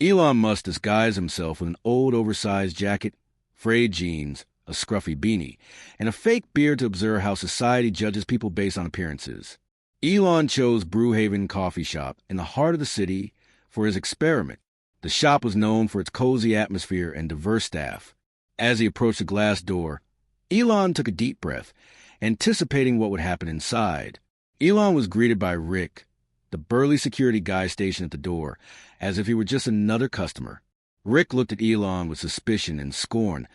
Elon Musk disguised himself with an old oversized jacket, frayed jeans, a scruffy beanie, and a fake beard to observe how society judges people based on appearances. Elon chose Brewhaven Coffee Shop in the heart of the city for his experiment. The shop was known for its cozy atmosphere and diverse staff. As he approached the glass door, Elon took a deep breath, anticipating what would happen inside. Elon was greeted by Rick, the burly security guy stationed at the door, as if he were just another customer. Rick looked at Elon with suspicion and scorn,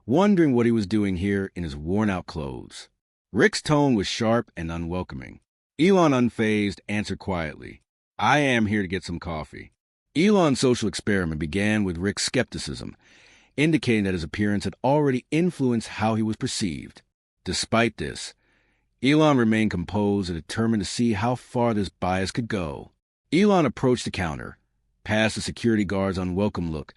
wondering what he was doing here in his worn-out clothes. Rick's tone was sharp and unwelcoming. Elon, unfazed, answered quietly, "I am here to get some coffee." Elon's social experiment began with Rick's skepticism, indicating that his appearance had already influenced how he was perceived. Despite this, Elon remained composed and determined to see how far this bias could go. Elon approached the counter, past the security guard's unwelcome look,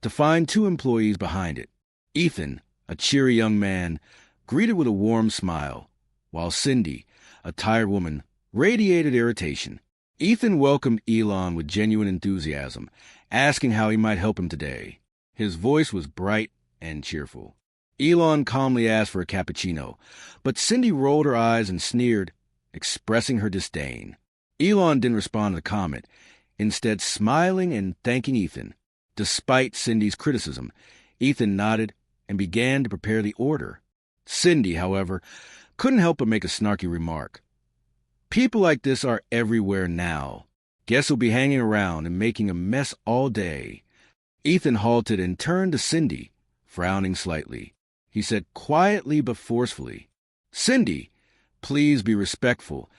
to find two employees behind it. Ethan, a cheery young man, greeted with a warm smile, while Cindy, a tired woman, radiated irritation. Ethan welcomed Elon with genuine enthusiasm, asking how he might help him today. His voice was bright and cheerful. Elon calmly asked for a cappuccino, but Cindy rolled her eyes and sneered, expressing her disdain. Elon didn't respond to the comment, instead smiling and thanking Ethan. Despite Cindy's criticism, Ethan nodded and began to prepare the order. Cindy, however, couldn't help but make a snarky remark. "People like this are everywhere now. Guests will be hanging around and making a mess all day." Ethan halted and turned to Cindy, frowning slightly. He said quietly but forcefully, "Cindy, please be respectful.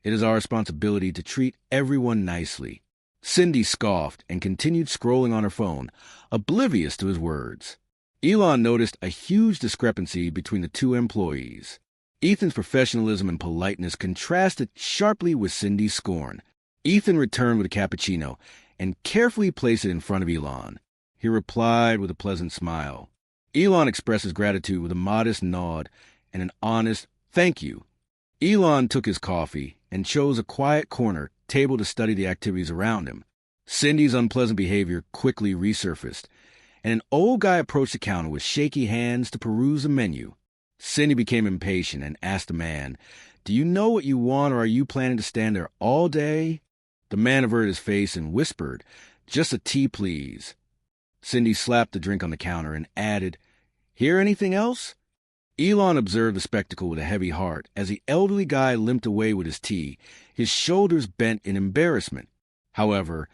It is our responsibility to treat everyone nicely." Cindy scoffed and continued scrolling on her phone, oblivious to his words. Elon noticed a huge discrepancy between the two employees. Ethan's professionalism and politeness contrasted sharply with Cindy's scorn. Ethan returned with a cappuccino and carefully placed it in front of Elon. He replied with a pleasant smile. Elon expressed his gratitude with a modest nod and an honest "thank you." Elon took his coffee and chose a quiet corner table to study the activities around him. Cindy's unpleasant behavior quickly resurfaced, and an old guy approached the counter with shaky hands to peruse the menu. Cindy became impatient and asked the man, "Do you know what you want, or are you planning to stand there all day?" The man averted his face and whispered, "Just a tea, please." Cindy slapped the drink on the counter and added, "Hear anything else?" Elon observed the spectacle with a heavy heart as the elderly guy limped away with his tea, his shoulders bent in embarrassment. However,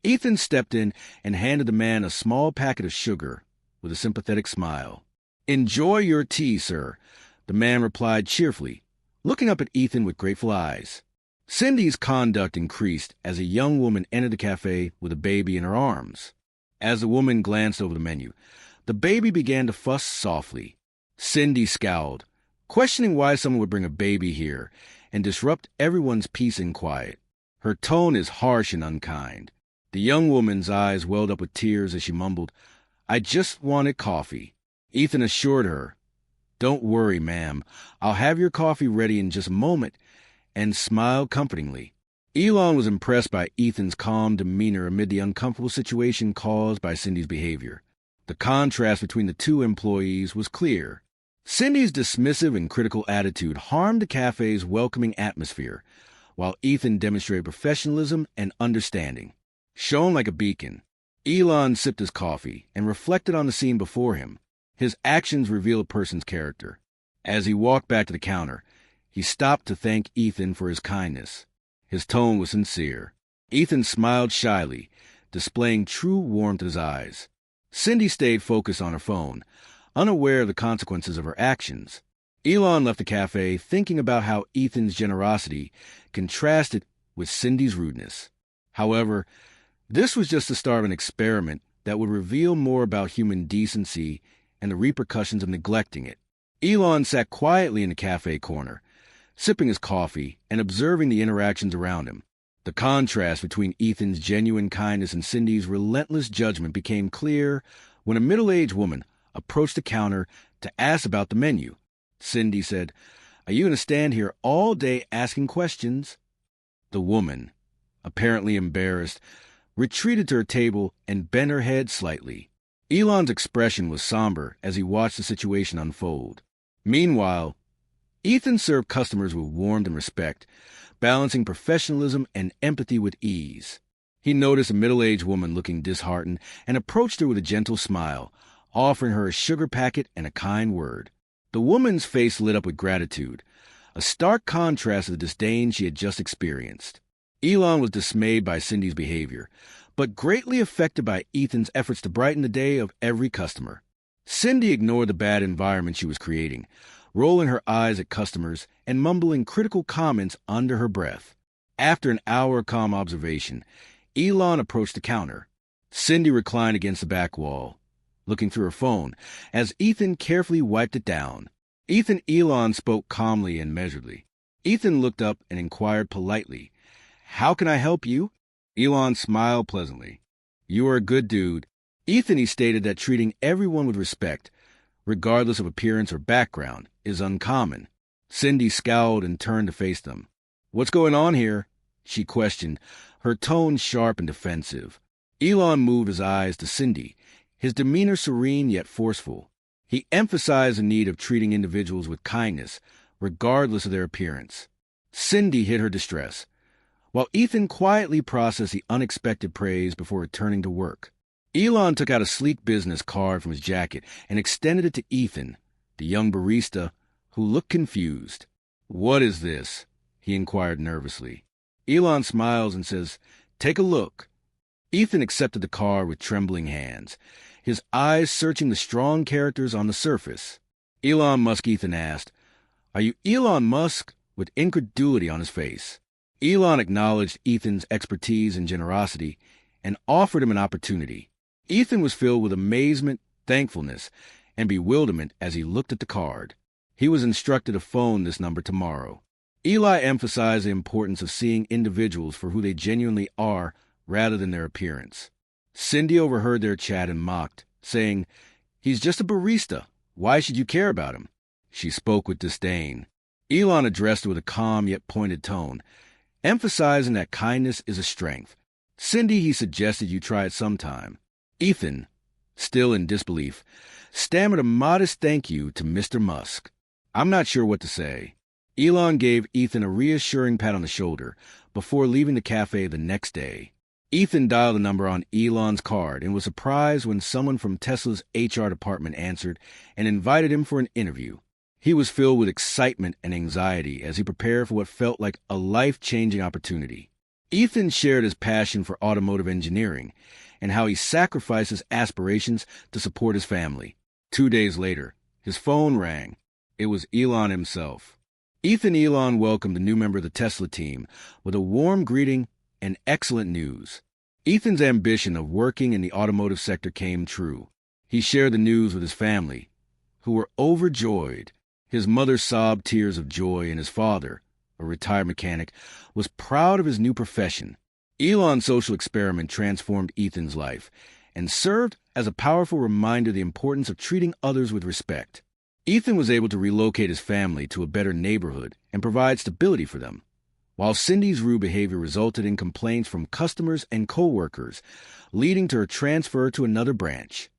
Ethan stepped in and handed the man a small packet of sugar with a sympathetic smile. "Enjoy your tea, sir," the man replied cheerfully, looking up at Ethan with grateful eyes. Cindy's conduct increased as a young woman entered the cafe with a baby in her arms. As the woman glanced over the menu, the baby began to fuss softly. Cindy scowled, questioning why someone would bring a baby here and disrupt everyone's peace and quiet. Her tone is harsh and unkind. The young woman's eyes welled up with tears as she mumbled, "I just wanted coffee." Ethan assured her, "Don't worry, ma'am. I'll have your coffee ready in just a moment," and smiled comfortingly. Elon was impressed by Ethan's calm demeanor amid the uncomfortable situation caused by Cindy's behavior. The contrast between the two employees was clear. Cindy's dismissive and critical attitude harmed the cafe's welcoming atmosphere, while Ethan demonstrated professionalism and understanding. Shone like a beacon, Elon sipped his coffee and reflected on the scene before him. His actions reveal a person's character. As he walked back to the counter, he stopped to thank Ethan for his kindness. His tone was sincere. Ethan smiled shyly, displaying true warmth in his eyes. Cindy stayed focused on her phone, unaware of the consequences of her actions. Elon left the cafe thinking about how Ethan's generosity contrasted with Cindy's rudeness. However, this was just the start of an experiment that would reveal more about human decency and the repercussions of neglecting it. Elon sat quietly in the cafe corner, sipping his coffee and observing the interactions around him. The contrast between Ethan's genuine kindness and Cindy's relentless judgment became clear when a middle-aged woman approached the counter to ask about the menu. Cindy said, "Are you going to stand here all day asking questions?" The woman, apparently embarrassed, retreated to her table and bent her head slightly. Elon's expression was somber as he watched the situation unfold. Meanwhile, Ethan served customers with warmth and respect, balancing professionalism and empathy with ease. He noticed a middle-aged woman looking disheartened and approached her with a gentle smile, offering her a sugar packet and a kind word. The woman's face lit up with gratitude, a stark contrast to the disdain she had just experienced. Elon was dismayed by Cindy's behavior, but greatly affected by Ethan's efforts to brighten the day of every customer. Cindy ignored the bad environment she was creating, rolling her eyes at customers and mumbling critical comments under her breath. After an hour of calm observation, Elon approached the counter. Cindy reclined against the back wall, looking through her phone, as Ethan carefully wiped it down. Elon spoke calmly and measuredly. Ethan looked up and inquired politely, "How can I help you?" Elon smiled pleasantly. "You are a good dude." He stated that treating everyone with respect, regardless of appearance or background, is uncommon. Cindy scowled and turned to face them. "What's going on here?" she questioned, her tone sharp and defensive. Elon moved his eyes to Cindy, his demeanor serene yet forceful. He emphasized the need of treating individuals with kindness, regardless of their appearance. Cindy hid her distress, while Ethan quietly processed the unexpected praise before returning to work. Elon took out a sleek business card from his jacket and extended it to Ethan, the young barista, who looked confused. "What is this?" he inquired nervously. Elon smiles and says, "Take a look." Ethan accepted the card with trembling hands, his eyes searching the strong characters on the surface. "Elon Musk," Ethan asked. "Are you Elon Musk?" with incredulity on his face. Elon acknowledged Ethan's expertise and generosity and offered him an opportunity. Ethan was filled with amazement, thankfulness, and bewilderment as he looked at the card. He was instructed to phone this number tomorrow. Eli emphasized the importance of seeing individuals for who they genuinely are rather than their appearance. Cindy overheard their chat and mocked, saying, "He's just a barista. Why should you care about him?" She spoke with disdain. Elon addressed her with a calm yet pointed tone, emphasizing that kindness is a strength. "Cindy," he suggested you try it sometime. Ethan, still in disbelief, stammered a modest thank you to Mr. Musk. "I'm not sure what to say." Elon gave Ethan a reassuring pat on the shoulder before leaving the cafe the next day. Ethan dialed the number on Elon's card and was surprised when someone from Tesla's HR department answered and invited him for an interview. He was filled with excitement and anxiety as he prepared for what felt like a life-changing opportunity. Ethan shared his passion for automotive engineering and how he sacrificed his aspirations to support his family. 2 days later, his phone rang. It was Elon himself. Elon welcomed the new member of the Tesla team with a warm greeting and excellent news. Ethan's ambition of working in the automotive sector came true. He shared the news with his family, who were overjoyed. His mother sobbed tears of joy, and his father, a retired mechanic, was proud of his new profession. Elon's social experiment transformed Ethan's life and served as a powerful reminder of the importance of treating others with respect. Ethan was able to relocate his family to a better neighborhood and provide stability for them, while Cindy's rude behavior resulted in complaints from customers and co-workers, leading to her transfer to another branch.